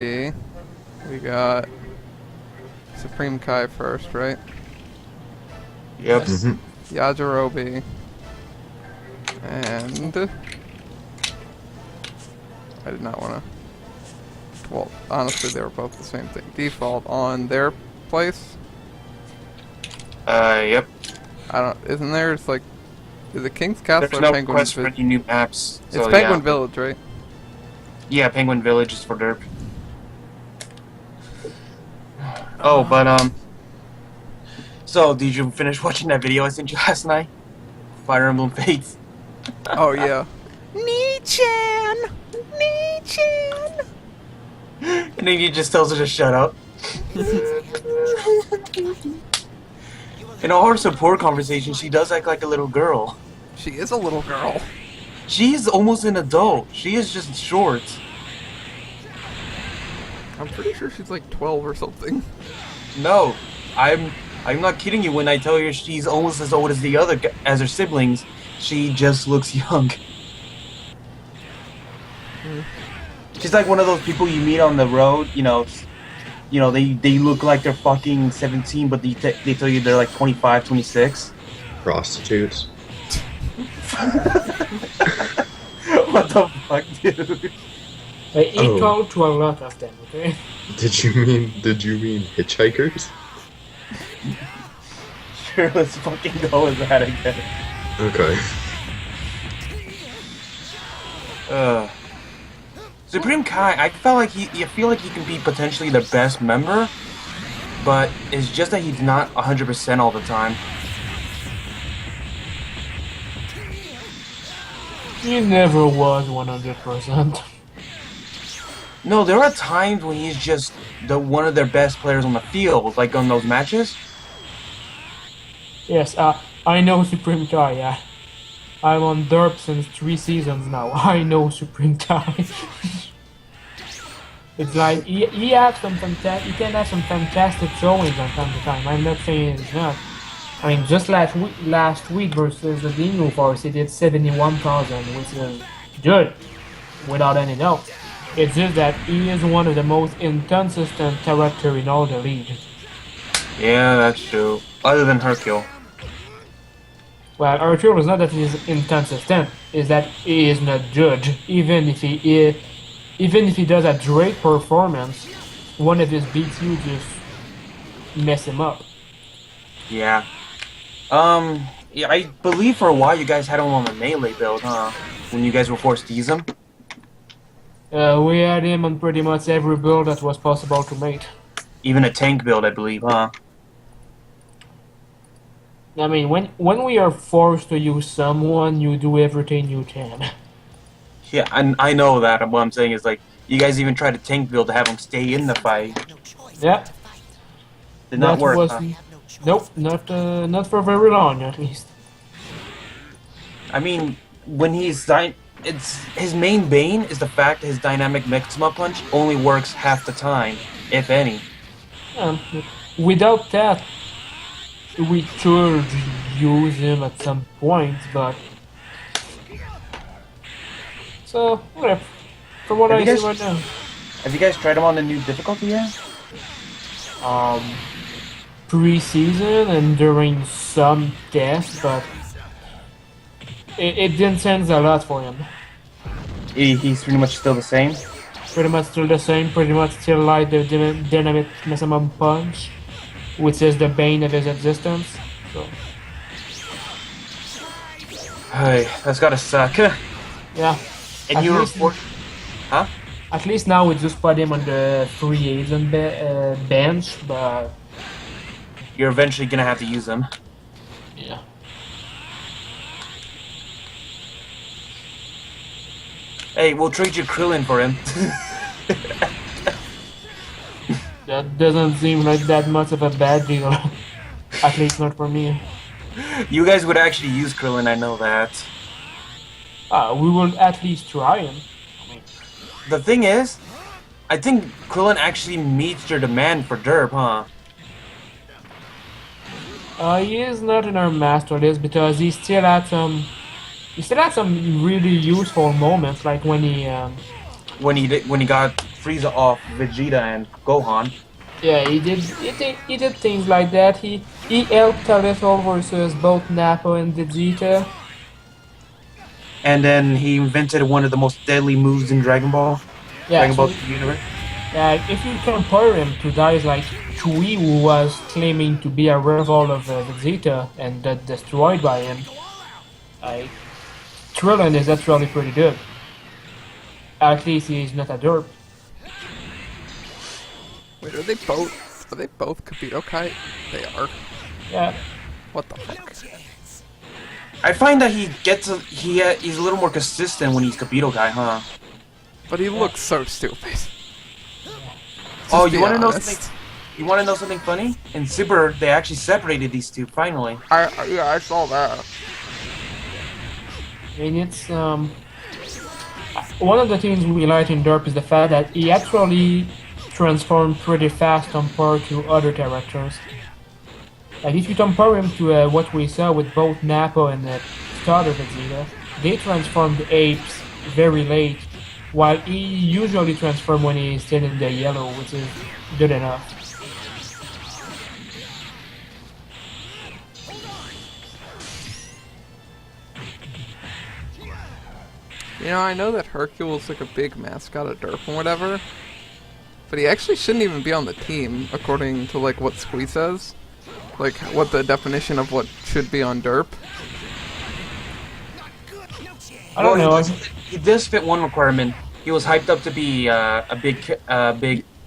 We got Supreme Kai first, right? Yep. Yajirobe. And I did not want to. Well, honestly, they were both the same thing. Default on their place. Yep. I don't. Isn't there? It's like, is it King's Castle There's or no Penguin? quest for any new maps. It's So, Penguin yeah. Village, right? Yeah, Penguin Village is for Derp. Oh, but so did you finish watching that video I sent you last night? Fire Emblem Fates. Oh yeah. Nichan, Nichan. And then he just tells her to shut up. In all her support conversation, she does act like a little girl. She is a little girl. She is almost an adult. She is just short. I'm pretty sure she's like 12 or something. No, I'm not kidding you when I tell you she's almost as old as as her siblings. She just looks young. She's like one of those people you meet on the road. You know, they look like they're fucking 17, but they tell you they're like 25, 26. Prostitutes. What the fuck, dude? Equal to a lot of them, okay? Did you mean hitchhikers? Sure, let's fucking go with that again. Okay. Supreme Kai, I feel like he can be potentially the best member, but it's just that he's not 100% all the time. He never was 100%. No, there are times when he's just one of their best players on the field, like on those matches. Yes, I know Supreme Kai, yeah. I'm on Derp since 3 seasons now. I know Supreme Kai. It's like, he can have some fantastic showings from time to time. I'm not saying it's not. I mean, just last week versus the Dino Force, he did 71,000, which is good, without any doubt. It's just that he is one of the most inconsistent characters in all the league. Yeah, that's true. Other than Hercule. Well, Hercule is not that he is inconsistent, is that he is not judged. Even if he does a great performance, one of his beats you just mess him up. Yeah. Yeah, I believe for a while you guys had him on the melee build, huh? When you guys were forced to use him? We had him on pretty much every build that was possible to make. Even a tank build, I believe, huh? I mean, when we are forced to use someone, you do everything you can. Yeah, and I know that. What I'm saying is, like, you guys even tried a tank build to have him stay in the fight. Yeah. Did not work, huh? Nope, not for very long, at least. I mean, when he's his main bane is the fact that his dynamic Mixma punch only works half the time, if any. Without that, we could use him at some point, but so whatever. From what I see right now, Have you guys tried him on the new difficulty yet? pre-season and during some tests, but it didn't change a lot for him. He's pretty much still the same. Pretty much still the same, pretty much still like the dynamic maximum punch, which is the bane of his existence. So Hey, that's gotta suck. yeah. And you report, huh? At least now we just put him on the free agent bench, but You're eventually gonna have to use him. yeah. Hey, we'll trade you Krillin for him. That doesn't seem like that much of a bad deal. At least not for me. You guys would actually use Krillin, I know that. We will at least try him. The thing is, I think Krillin actually meets your demand for Derp, huh? He is not in our master list because he still had some really useful moments, like when he When he got Frieza off Vegeta and Gohan. Yeah, he did things like that. He helped a little versus both Nappa and Vegeta. And then he invented one of the most deadly moves in Dragon Ball. Yeah, Dragon Ball so universe. if you compare him to guys like Chui, who was claiming to be a rival of Vegeta and got destroyed by him, like Krillin is actually pretty good. At least he's not a derp. Wait, are they both Kabito Kai? They are. Yeah. What the fuck? I find that he's a little more consistent when he's Kabito guy, huh? But he looks so stupid. Oh, Just you be want to know honest. something? You want to know something funny? In Super, they actually separated these two finally. Yeah, I saw that. I mean, it's one of the things we like in Derp is the fact that he actually transformed pretty fast compared to other characters. Like if you compare him to what we saw with both Nappa and Starter Vegeta, they transformed the apes very late, while he usually transforms when he's still in the yellow, which is good enough. You know, I know that Hercule's like a big mascot of Derp and whatever, but he actually shouldn't even be on the team, according to like what Squee says. Like, what the definition of what should be on Derp. I don't know. He does fit one requirement. He was hyped up to be a big.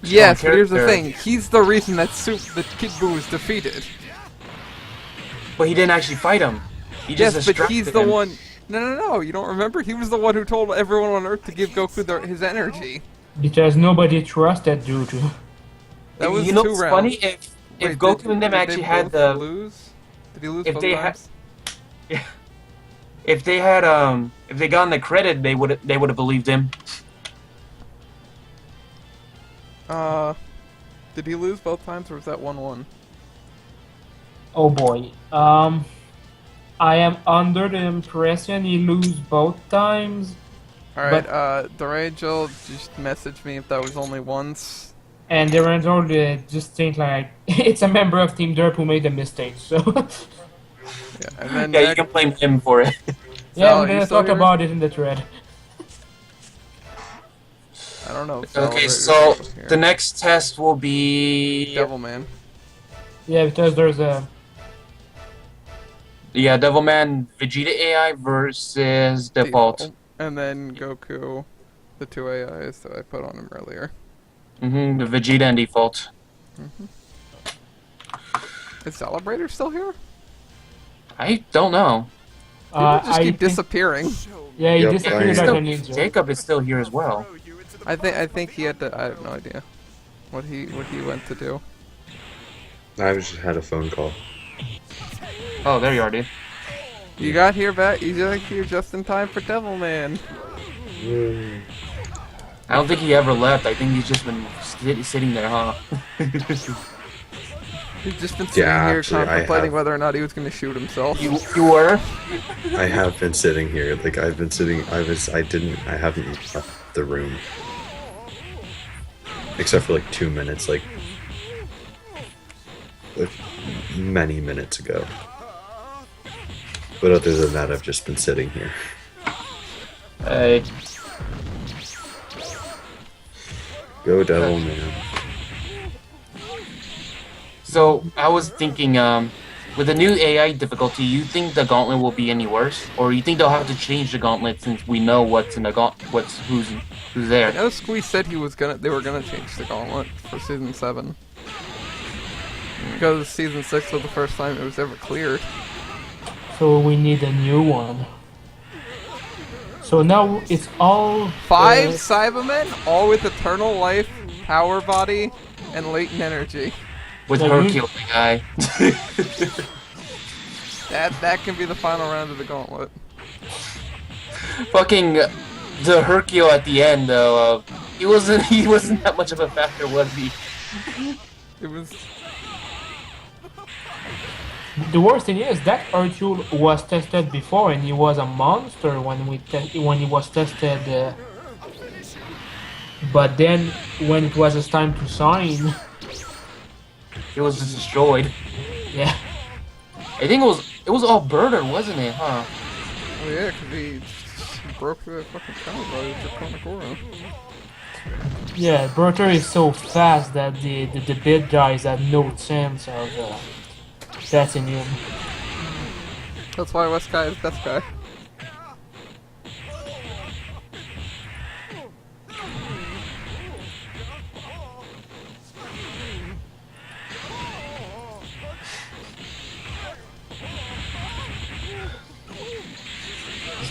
Yes, strong but here's the character, thing. He's the reason that Kid Buu was defeated. But he didn't actually fight him. He just Yes, but he's distracted the him. one... No, you don't remember? He was the one who told everyone on Earth to give Goku his energy. Because nobody trusted Juju. That was you know 2 what's rounds. funny? If Goku and them did actually they had both the lose? Did he lose if both they times? if they had if they gotten the credit, they would have believed him. Did he lose both times, or was that 1-1? Oh boy. I am under the impression he lose both times. Alright, Durangel just messaged me if that was only once. And the Randall just think like it's a member of Team Derp who made a mistake. So Yeah, and then Yeah, you next- can blame him for it. yeah, Oh, we're you gonna still talk here? about it in the thread. I don't know. If Okay, Celebrator's so still here. the next test will be Devilman. Yeah, because there's a Devilman Vegeta AI versus Default. And then Goku, the 2 AIs that I put on him earlier. The Vegeta and Default. Is Celebrator still here? I don't know. People just I keep think- disappearing. Yeah, he Yep, disappeared I- like a Still, ninja. Jacob is still here as well. I think he had to. I have no idea what he went to do. I just had a phone call. Oh, there you are, dude. You got here just in time for Devilman. I don't think he ever left. I think he's just been sitting there, huh? He's just been sitting Yeah, here actually, I contemplating have. whether or not he was going to shoot himself. You were? I have been sitting here. Like I've been sitting. I haven't left the room. Except for like 2 minutes, like many minutes ago. But other than that, I've just been sitting here. Hey. Go Devil Man. So, I was thinking, with the new AI difficulty, you think the gauntlet will be any worse? Or you think they'll have to change the gauntlet since we know what's in the who's I there? know Squeeze said they were gonna change the gauntlet for season 7. Because season 6 was the first time it was ever cleared. So we need a new one. So now it's all 5 Cybermen, all with eternal life, power body, and latent energy. With Yeah, Hercule, the guy. That can be the final round of the gauntlet. Fucking the Hercule at the end, though. He wasn't that much of a factor, was he? It was. The worst thing is that Hercule was tested before, and he was a monster when he was tested. But then when it was his time to sign, It was just destroyed. yeah, I think it was all Birder, wasn't it? Huh? Oh yeah, because he broke the fucking counter by the Konagoro. yeah, Berter is so fast that the big guys had no chance of catching him. That's why West Guy is best guy.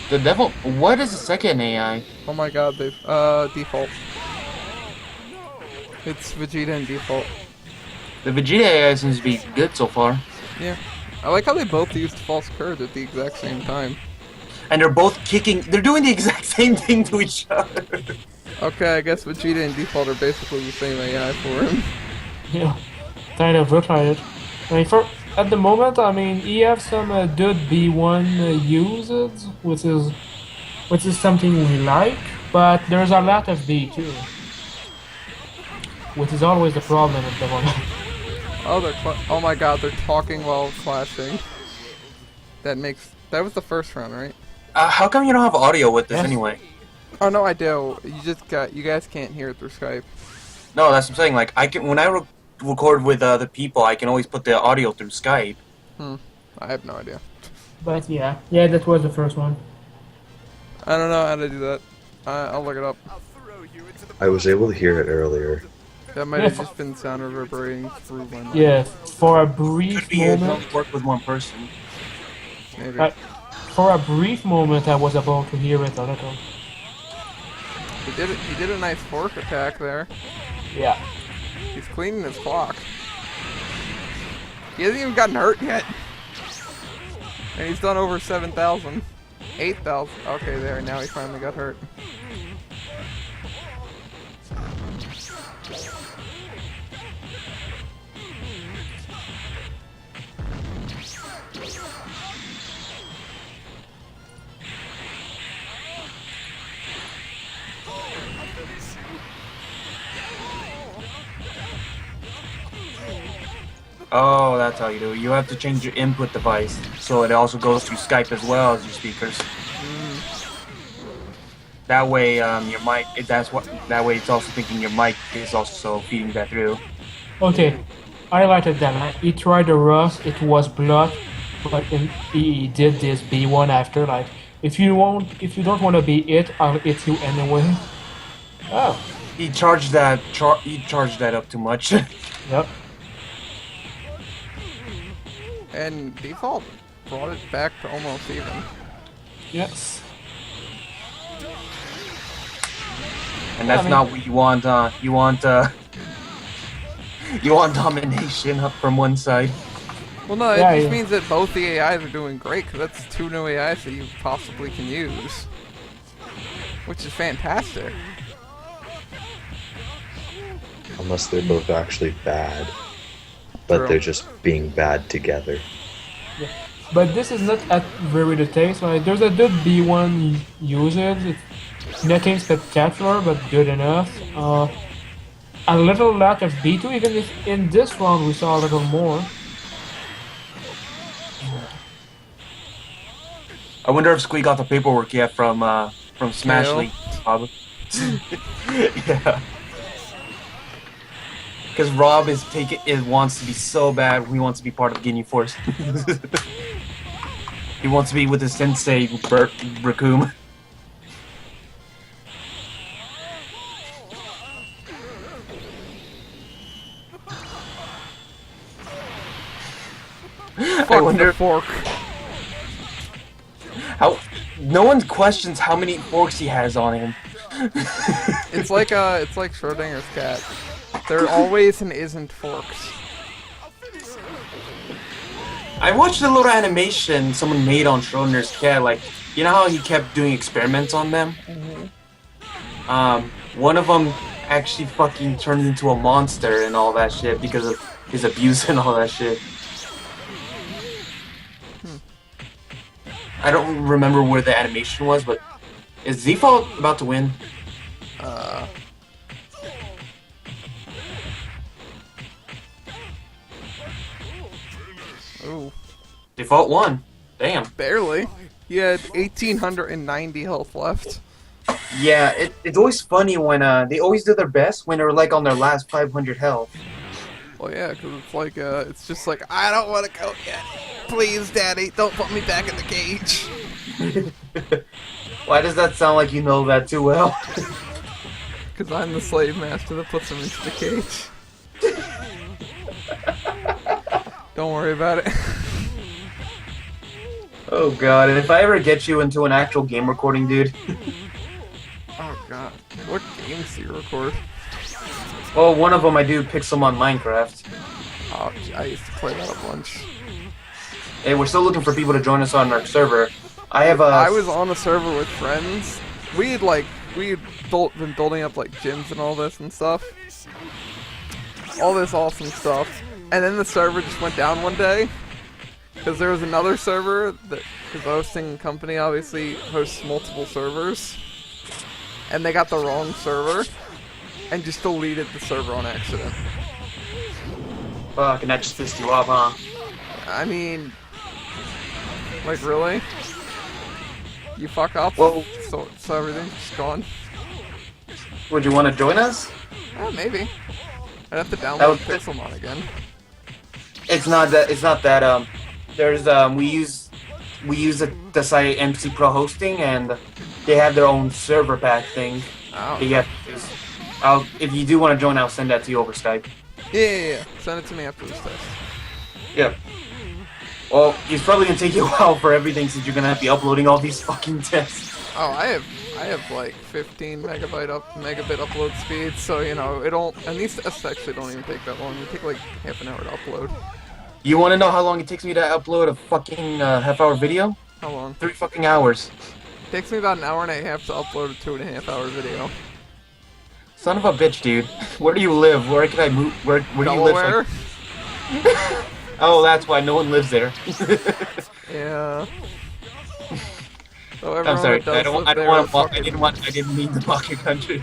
The devil. What is the second AI? Oh my god, they've default. It's Vegeta in default. The Vegeta AI seems to be good so far, Yeah. I like how they both used false curve at the exact same time. and they're both kicking. They're doing the exact same thing to each other. Okay, I guess Vegeta and default are basically the same AI for him. Yeah, kind of look like it. I mean, at the moment, I mean, he have some good B1 usage, which is something we like, but there's a lot of B2, which is always the problem at the moment. Oh, oh my god, they're talking while clashing. That was the first round, right? How come you don't have audio with this Yes. anyway? Oh no, I do. You guys can't hear it through Skype. No, that's what I'm saying. Like I can when I record with other people, I can always put the audio through Skype. I have no idea. But yeah, that was the first one. I don't know how to do that. I'll look it up. I was able to hear it earlier. That might have just been sound reverberating through my mic. Yeah, for a Could brief be it moment, only work with one person. Maybe. for a brief moment, I was able to hear it a little. He did a nice fork attack there. Yeah. He's cleaning his clock. He hasn't even gotten hurt yet. And he's done over 7,000. 8,000. Okay, there. Now he finally got hurt. Oh, that's how you do it. You have to change your input device so it also goes through Skype as well as your speakers. That way, your mic. That way, it's also thinking your mic is also feeding that through. Okay, I liked it then. He tried the rust, it was blood, but he did this B1 after. Like, if you don't want to be it, I'll hit you anyway. Oh, He charged that. He charged that up too much. yep. And default brought it back to almost even. Yes. And that's I mean- not what you want. You want. You want domination up from one side. Well, no, it Yeah, just yeah. means that both the AIs are doing great, because that's 2 new AIs that you possibly can use. Which is fantastic. Unless they're both actually bad. But True. they're just being bad together. But this is not at very the taste. Like, there's a good B1 usage. It's nothing spectacular, but good enough. A little lack of B2, even if in this round we saw a little more. I wonder if Squee got the paperwork yet from Smash KO? League. Rob. Yeah. Because Rob wants to be so bad. He wants to be part of Ginyu Force. He wants to be with his sensei, Raccoon. I Fuck wonder the fork. how. No one questions how many forks he has on him. It's like Schrodinger's cat. There always and isn't forks. I watched a little animation someone made on Schrodinger's cat. Like, you know how he kept doing experiments on them? One of them actually fucking turned into a monster and all that shit because of his abuse and all that shit. I don't remember where the animation was, but is Default about to win? Ooh, Default 1. Damn. barely. He had 1,890 health left. Yeah, it's always funny when they always do their best when they're like on their last 500 health. Well, yeah, because it's like, it's just like, I don't want to go yet. Please, Daddy, don't put me back in the cage. Why does that sound like you know that too well? Because I'm the slave master that puts him into the cage. Don't worry about it. Oh god, and if I ever get you into an actual game recording, dude. Oh god. What games do you record? Well, one of them I do Pixelmon Minecraft. Oh, I used to play that a bunch. Hey, we're still looking for people to join us on our server. I was on a server with friends. We had been building up like gyms and all this and stuff. All this awesome stuff. And then the server just went down one day. Because there was another server that, because the hosting company obviously hosts multiple servers. And they got the wrong server. And just deleted the server on accident. Fuck, and that just pissed you off, huh? I mean, like really? You fuck up, Well, so everything's just gone. would you want to join us? Maybe. I'd have to That download was- Pixelmon again. It's not that. There's we use the site MC Pro Hosting, and they have their own server pack thing. Oh. That you have to use. If you do want to join, I'll send that to you over Skype. Yeah. Send it to me after this test. Yep. Well, it's probably gonna take you a while for everything since you're gonna be uploading all these fucking tests. Oh, I have like 15 megabit upload speed, so you know and these tests actually don't even take that long. They take like half an hour to upload. You want to know how long it takes me to upload a fucking half-hour video? How long? 3 fucking hours. Takes me about an hour and a half to upload a 2.5-hour video. Son of a bitch, dude. Where do you live? Where can I move? Where do you Delaware? live? Oh, that's why no one lives there. Yeah. So I'm everyone sorry. that does I live don't want there to. fucking- I didn't mean to mock your country.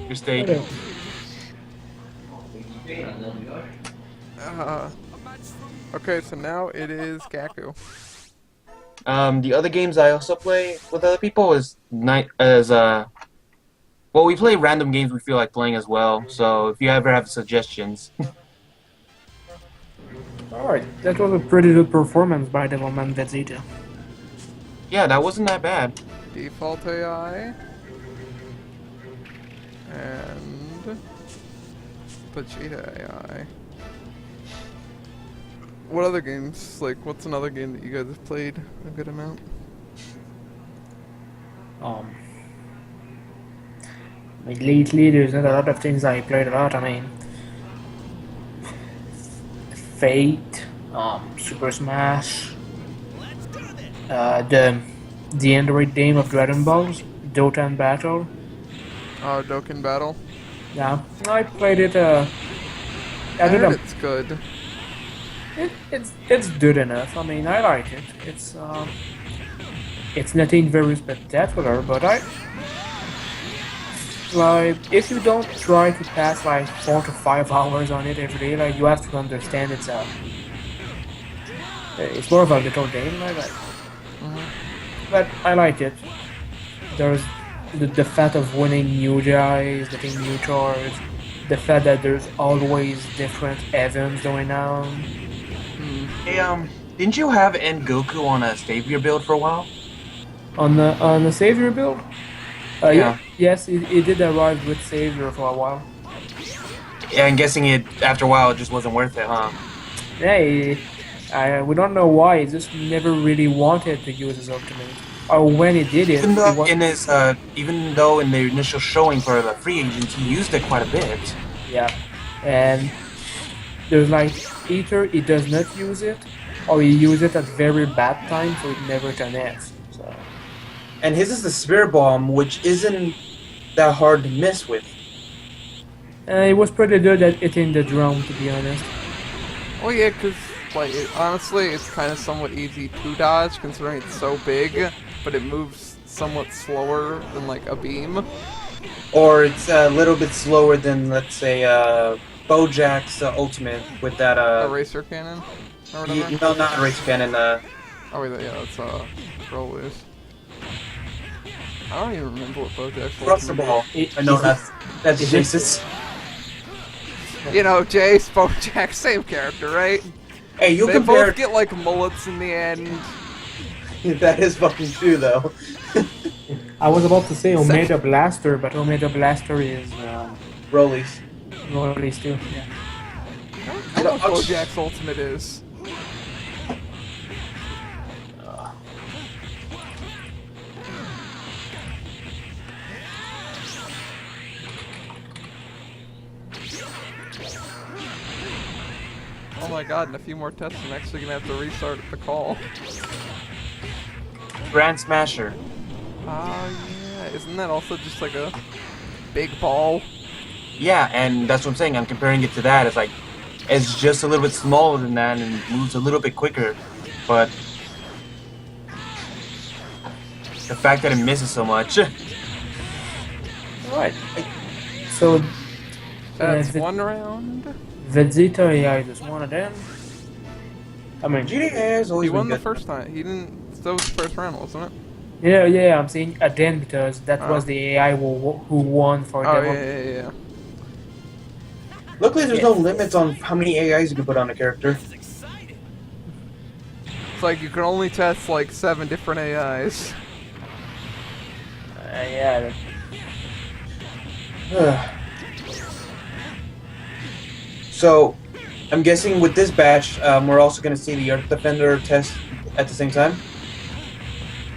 Your state. Okay, so now it is Gaku. The other games I also play with other people is well, we play random games we feel like playing as well. So if you ever have suggestions, Alright, that was a pretty good performance by Devilman Vegeta. yeah, that wasn't that bad. Default AI. And Vegeta AI. What other games? Like, what's another game that you guys have played a good amount? Lately, there's not a lot of things I played a lot. I mean, Fate, Super Smash, the Android game of Dragon Balls, Dota and Battle. Oh, Dokkan Battle. Yeah, I played it. I I did heard a, it's good. it's good enough. I mean, I like it. It's nothing very spectacular, but like, if you don't try to pass like 4 to 5 hours on it every day, like, you have to understand it's more of a little game, like that. But I like it. There's the fact of winning new guys, getting new tours, the fact that there's always different events going on. Hey, didn't you have End Goku on a Savior build for a while? On the Savior build? Yeah. Yes, it did arrive with Savior for a while. Yeah, I'm guessing after a while it just wasn't worth it, huh? Yeah, we don't know why. He just never really wanted to use his ultimate. Or when he did it, Even though in the initial showing for the free agents he used it quite a bit. yeah. And there's like, either he does not use it, or he uses it at very bad time, so it never connects. So. And his is the Spirit Bomb, which isn't that hard to miss with. He was pretty good at hitting the drum, to be honest. Well, yeah, because, like, honestly, it's kind of somewhat easy to dodge, considering it's so big, but it moves somewhat slower than, like, a beam. Or it's a little bit slower than, let's say, Bojack's ultimate with that, Eraser cannon. or whatever? No, not Race Cannon. Oh wait, yeah, that's Rollies. I don't even remember what Bojack's Thruster ultimate Ball. I know that's Jace's. is. You know, Jace, Bojack, same character, right? Hey, you They compare. both get like mullets in the end. That is fucking true, though. I was about to say Omega Blaster, but Omega Blaster is Rollies. Rollies too. Yeah. I don't know what Bojack's ultimate is. Oh my god, in a few more tests I'm actually gonna have to restart the call. Grand Smasher. Oh yeah, isn't that also just like a big ball? Yeah, and that's what I'm saying. I'm comparing it to that. It's like, it's just a little bit smaller than that and moves a little bit quicker. But the fact that it misses so much. Alright. So That's the- one round. Vegeta AI is one of them. I mean, GTA has always He won been the good. first time. He didn't. That was the first round, wasn't it? yeah, I'm saying then because that Oh. was the AI who won for Oh Devil. yeah. Luckily, there's no limits on how many AIs you can put on a character. It's like you can only test like 7 different AIs. Yeah. So, I'm guessing with this batch, we're also going to see the Earth Defender test at the same time?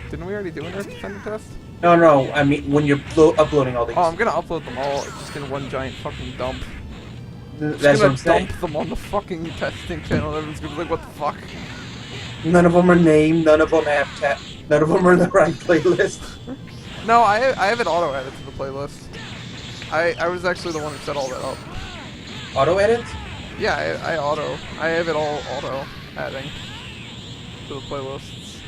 Didn't we already do an Earth Defender test? No, I mean when you're uploading all these. Oh, I'm gonna upload them all just in one giant fucking dump. That's Just what I'm gonna saying. dump them on the fucking testing channel. Everyone's gonna be like, what the fuck? None of them are named, none of them have none of them are in the right playlist. No, I have it auto added to the playlist. I was actually the one who set all that up. Auto edit? Yeah, I have it all auto adding to the playlists.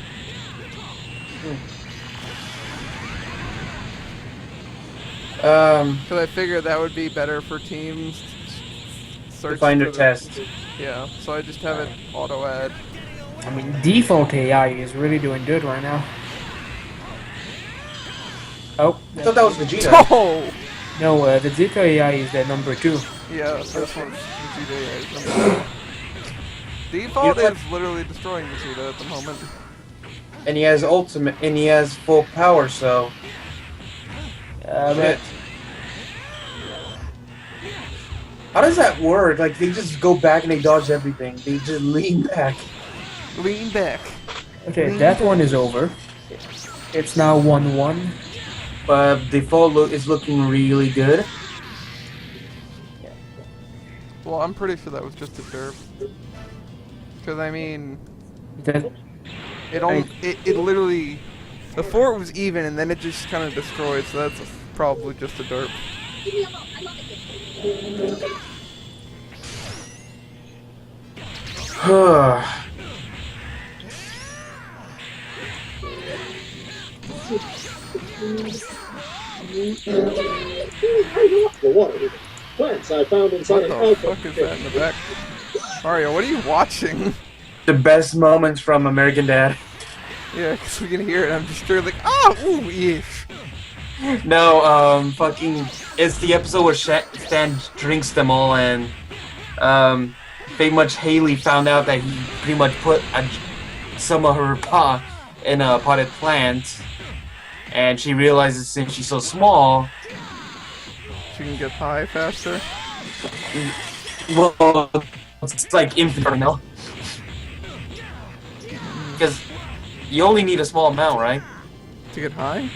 Because I figured that would be better for teams to To search find for their the- test. Yeah, so I just have it auto add. I mean, default AI is really doing good right now. Oh, I thought that was Vegeta. Oh! no, Vegeta AI is the number 2. Yeah, this one's Vegeta. Default You know what? is literally destroying Vegeta at the moment. And he has ultimate, and he has full power, so. But Shit. How does that work? Like, they just go back and they dodge everything. They just lean back. Lean back. okay, that one is over. It's now 1-1. But default look is looking really good. Well, I'm pretty sure that was just a derp. Because, I mean, That it literally, before it was even and then it just kind of destroyed, so that's probably just a derp. The water. Plants I found inside What an the fuck is that in the back? Mario, what are you watching? The best moments from American Dad. Yeah, because we can hear it. I'm just straight like, oh, ooh, yeesh. No, fucking, it's the episode where Stan drinks them all, and pretty much Haley found out that he pretty much put some of her pot in a potted plant, and she realizes since she's so small, She can get high faster. well, it's like infinite, you know? Because you only need a small amount, right? To get high?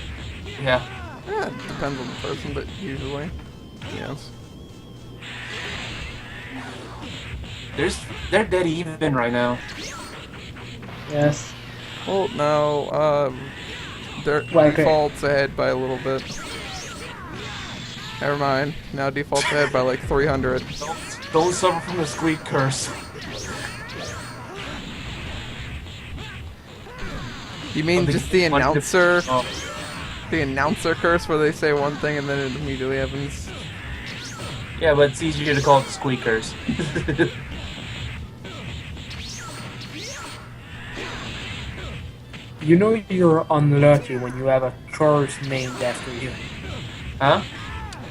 Yeah. Yeah, it depends on the person, but usually, yes. They're dead even right now. yes. Well, no, their Well, okay. default's ahead by a little bit. Never mind. Now default's ahead by like 300. Don't suffer from the squeak curse. You mean Oh, just the one- announcer, Oh. the announcer curse where they say one thing and then it immediately happens? Yeah, but it's easier to call it the squeak curse. You know you're unlucky when you have a curse named after you. Huh?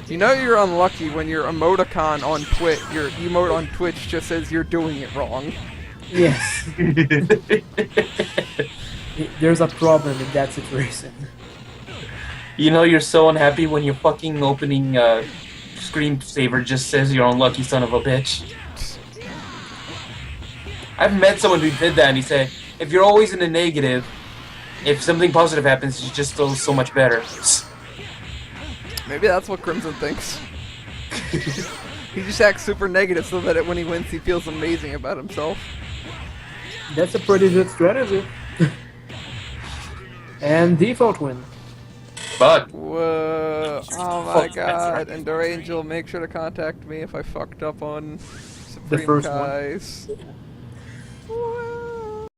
You know you're unlucky when your emoticon on Twitch, your emote on Twitch just says you're doing it wrong. Yes. There's a problem in that situation. You know you're so unhappy when your fucking opening screensaver just says you're unlucky son of a bitch. I've met someone who did that and he said, if you're always in the negative, if something positive happens, you just feel so much better. Maybe that's what Crimson thinks. He just acts super negative so that when he wins he feels amazing about himself. That's a pretty good strategy. And default win. But Whoa. Oh my Fuck, that's god. right. And Angel, make sure to contact me if I fucked up on Supreme first one. Kai's. What?